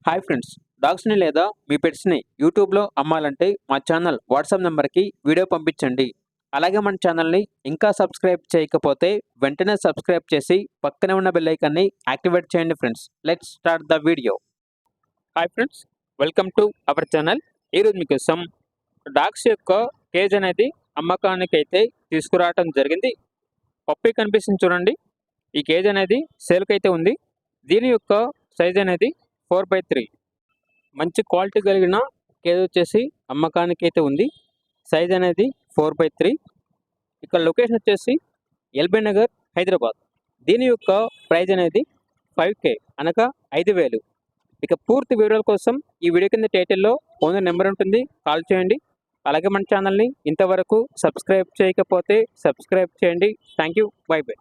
Hi friends, డాగ్స్ని లేదా మీ పెట్స్ని యూట్యూబ్లో అమ్మాలంటే మా ఛానల్ వాట్సాప్ నెంబర్కి వీడియో పంపించండి. అలాగే మన ఛానల్ని ఇంకా సబ్స్క్రైబ్ చేయకపోతే వెంటనే సబ్స్క్రైబ్ చేసి పక్కనే ఉన్న బెల్ ఐకాన్ని యాక్టివేట్ చేయండి friends. Let's start the video. Hi friends, welcome to our channel. ఈరోజు మీకోసం డాగ్స్ యొక్క కేజ్ అనేది అమ్మకానికి అయితే తీసుకురావటం జరిగింది. పప్పి కనిపిస్తుంది చూడండి. ఈ కేజ్ అనేది సేల్కి అయితే ఉంది. దీని యొక్క సైజ్ అనేది 4x3 మంచి క్వాలిటీ కలిగిన కేజ్ వచ్చేసి అమ్మకానికి అయితే ఉంది. సైజ్ అనేది 4x3. ఇక్కడ లొకేషన్ వచ్చేసి ఎల్బీ నగర్, హైదరాబాద్. దీని యొక్క ప్రైజ్ అనేది 5K అనగా 5,000. ఇక పూర్తి వివరాల కోసం ఈ వీడియో కింద టైటిల్లో ఓనర్ నెంబర్ ఉంటుంది, కాల్ చేయండి. అలాగే మన ఛానల్ని ఇంతవరకు సబ్స్క్రైబ్ చేయకపోతే సబ్స్క్రైబ్ చేయండి. Thank you, by by.